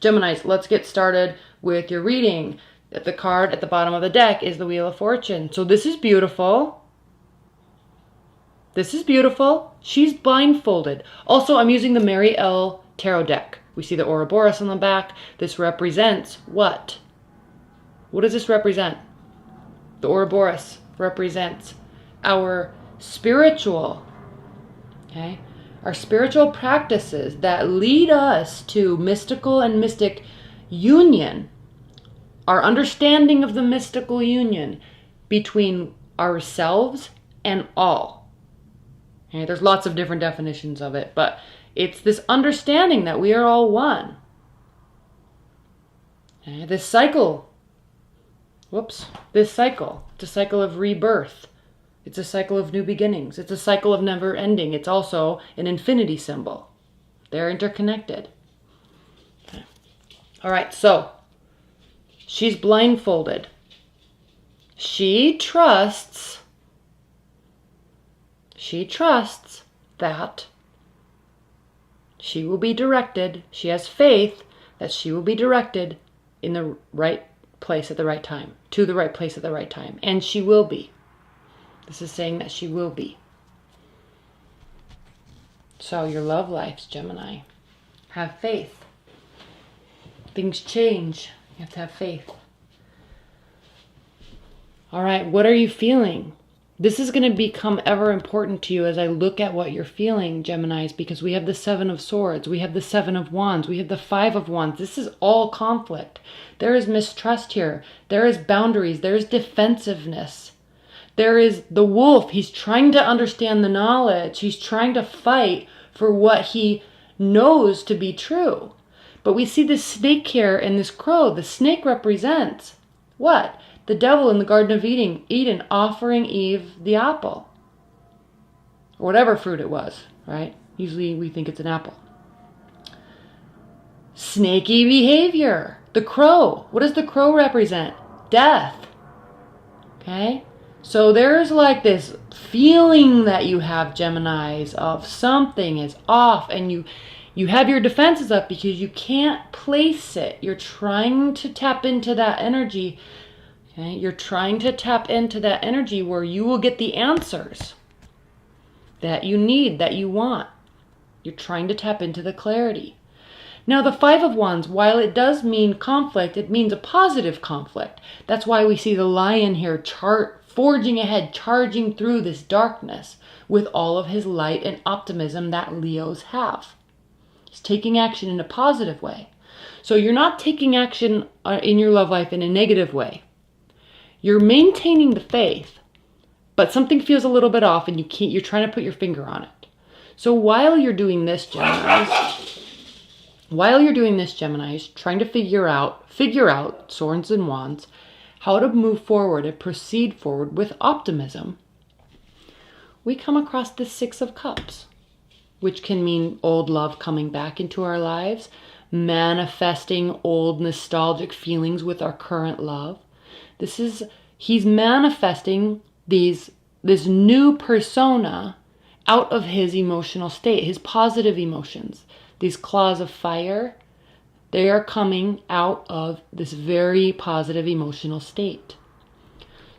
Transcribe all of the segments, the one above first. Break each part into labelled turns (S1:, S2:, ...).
S1: Geminis, let's get started with your reading. The card at the bottom of the deck is the Wheel of Fortune. So this is beautiful. This is beautiful. She's blindfolded. Also, I'm using the Mary L. Tarot deck. We see the Ouroboros on the back. This represents what? What does this represent? The Ouroboros represents our spiritual, okay? Our spiritual practices that lead us to mystical and mystic union. Our understanding of the mystical union between ourselves and all. Okay, there's lots of different definitions of it, but it's this understanding that we are all one. Okay, this cycle, this cycle, it's a cycle of rebirth. It's a cycle of new beginnings. It's a cycle of never ending. It's also an infinity symbol. They're interconnected. Okay. All right, so she's blindfolded. She trusts that she will be directed. She has faith that she will be directed in the right place at the right time, to the right place at the right time, and she will be. This is saying that she will be. So your love lives, Gemini. Have faith. Things change. You have to have faith. All right, what are you feeling? This is going to become ever important to you as I look at what you're feeling, Geminis, because we have the Seven of Swords, we have the Seven of Wands, we have the Five of Wands. This is all conflict. There is mistrust here. There is boundaries. There is defensiveness. There is the wolf. He's trying to understand the knowledge. He's trying to fight for what he knows to be true. But we see this snake here and this crow. The snake represents what? The devil in the Garden of Eden offering Eve the apple. Or whatever fruit it was, right? Usually we think it's an apple. Snaky behavior. The crow. What does the crow represent? Death. Okay? So there's like this feeling that you have, Geminis, of something is off, and you have your defenses up because you can't place it. You're trying to tap into that energy. Okay? You're trying to tap into that energy where you will get the answers that you need, that you want. You're trying to tap into the clarity. Now, the Five of Wands, while it does mean conflict, it means a positive conflict. That's why we see the lion here forging ahead, charging through this darkness with all of his light and optimism that Leos have. He's taking action in a positive way. So you're not taking action in your love life in a negative way. You're maintaining the faith, but something feels a little bit off and you're trying to put your finger on it. So while you're doing this, Geminis, trying to figure out Swords and Wands, how to move forward and proceed forward with optimism, we come across the Six of Cups, which can mean old love coming back into our lives, manifesting old nostalgic feelings with our current love. He's manifesting this new persona out of his emotional state, his positive emotions. These claws of fire, they are coming out of this very positive emotional state.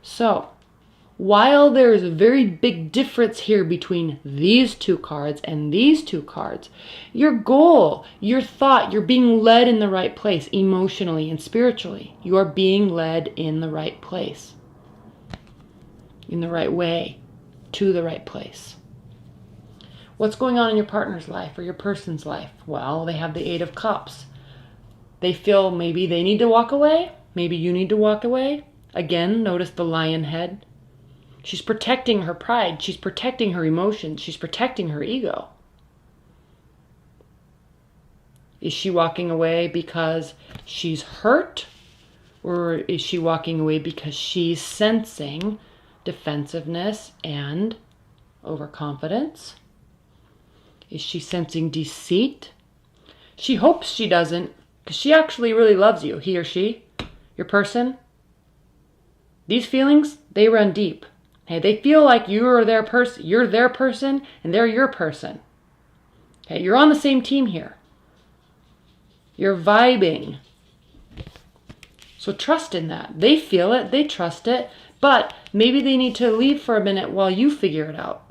S1: So, while there is a very big difference here between these two cards and these two cards, your goal, your thought, you're being led in the right place emotionally and spiritually. You are being led in the right place, in the right way, to the right place. What's going on in your partner's life or your person's life? Well, they have the Eight of Cups. They feel maybe they need to walk away. Maybe you need to walk away. Again, notice the lion head. She's protecting her pride. She's protecting her emotions. She's protecting her ego. Is she walking away because she's hurt? Or is she walking away because she's sensing defensiveness and overconfidence? Is she sensing deceit? She hopes she doesn't, because she actually really loves you, he or she, your person. These feelings, they run deep. Okay, they feel like you're their person, and they're your person. Okay, you're on the same team here. You're vibing. So trust in that. They feel it, they trust it, but maybe they need to leave for a minute while you figure it out.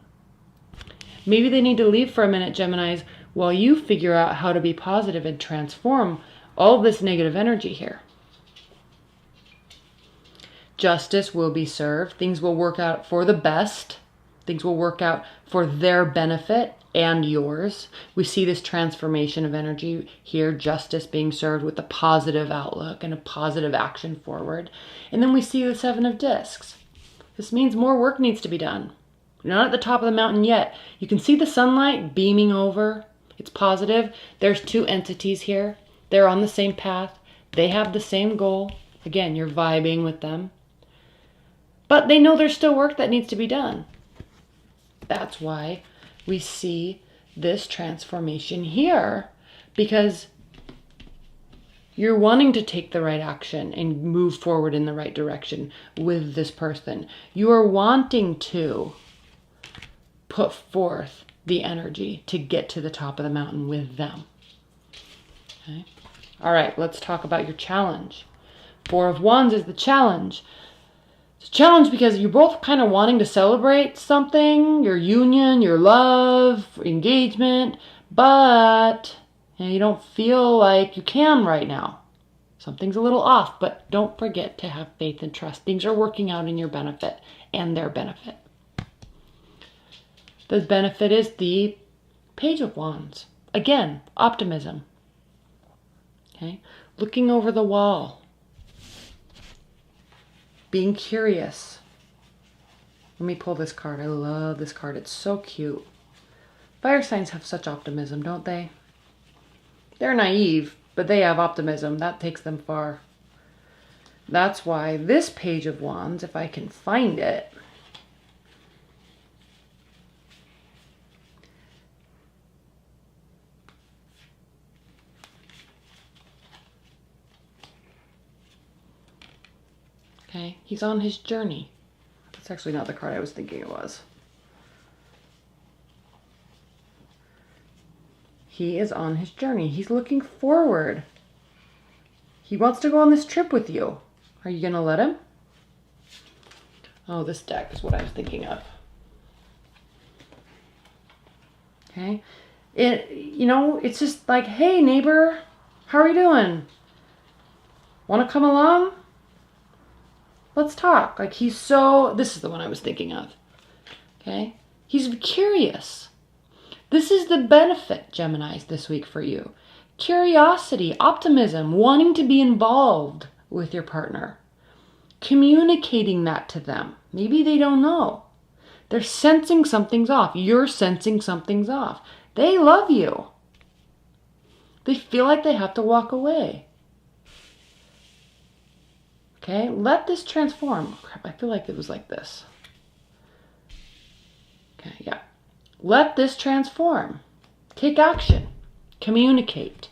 S1: Maybe they need to leave for a minute, Geminis, while you figure out how to be positive and transform all this negative energy here. Justice will be served. Things will work out for the best. Things will work out for their benefit and yours. We see this transformation of energy here, justice being served with a positive outlook and a positive action forward. And then we see the Seven of Discs. This means more work needs to be done. You're not at the top of the mountain yet. You can see the sunlight beaming over. It's positive. There's two entities here. They're on the same path. They have the same goal. Again, you're vibing with them. But they know there's still work that needs to be done. That's why we see this transformation here, because you're wanting to take the right action and move forward in the right direction with this person. You are wanting to put forth the energy to get to the top of the mountain with them. Okay. All right, let's talk about your challenge. Four of Wands is the challenge. It's a challenge because you're both kind of wanting to celebrate something, your union, your love, engagement, but you don't feel like you can right now. Something's a little off, but don't forget to have faith and trust. Things are working out in your benefit and their benefit. The benefit is the Page of Wands. Again, optimism. Okay, looking over the wall. Being curious. Let me pull this card. I love this card. It's so cute. Fire signs have such optimism, don't they? They're naive, but they have optimism. That takes them far. That's why this Page of Wands, if I can find it, okay, he's on his journey. That's actually not the card I was thinking it was. He is on his journey. He's looking forward. He wants to go on this trip with you. Are you going to let him? Oh, this deck is what I was thinking of. Okay. It's just like, hey, neighbor, how are you doing? Want to come along? Let's talk. Like, this is the one I was thinking of. Okay. He's curious. This is the benefit, Geminis, this week for you. Curiosity, optimism, wanting to be involved with your partner. Communicating that to them. Maybe they don't know. They're sensing something's off. You're sensing something's off. They love you. They feel like they have to walk away. Okay, let this transform. Crap, I feel like it was like this. Okay, yeah. Let this transform. Take action. Communicate.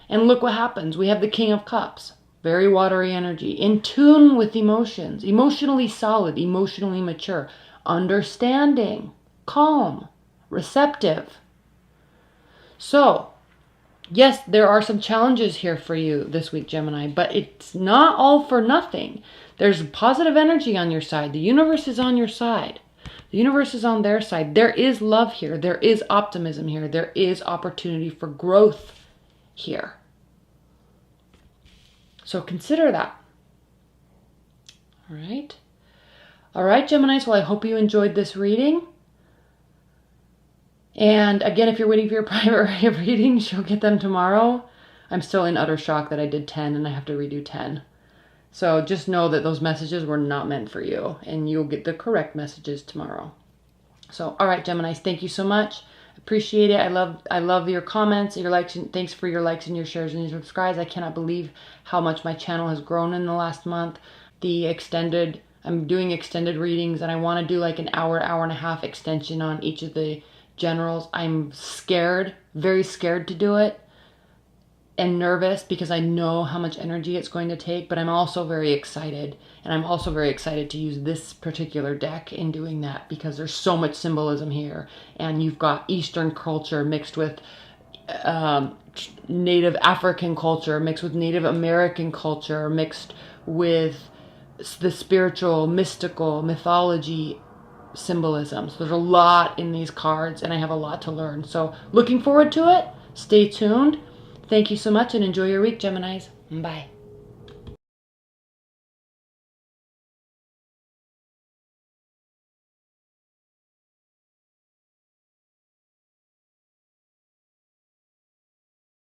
S1: And look what happens. We have the King of Cups. Very watery energy. In tune with emotions. Emotionally solid. Emotionally mature. Understanding. Calm. Receptive. So, yes, there are some challenges here for you this week, Gemini, but it's not all for nothing. There's positive energy on your side. The universe is on your side. The universe is on their side. There is love here. There is optimism here. There is opportunity for growth here. So consider that. All right. All right, Geminis. Well, I hope you enjoyed this reading. And again, if you're waiting for your private readings, you'll get them tomorrow. I'm still in utter shock that I did 10 and I have to redo 10. So just know that those messages were not meant for you, and you'll get the correct messages tomorrow. So, all right, Geminis, thank you so much. Appreciate it. I love your comments, your likes, and thanks for your likes and your shares and your subscribes. I cannot believe how much my channel has grown in the last month. I'm doing extended readings, and I want to do like an hour and a half extension on each of the generals. I'm scared, very scared to do it, and nervous because I know how much energy it's going to take, but I'm also very excited. And I'm also very excited to use this particular deck in doing that because there's so much symbolism here. And you've got Eastern culture mixed with Native African culture, mixed with Native American culture, mixed with the spiritual, mystical, mythology symbolism. So there's a lot in these cards, and I have a lot to learn. So looking forward to it. Stay tuned. Thank you so much, and enjoy your week, Geminis. Bye.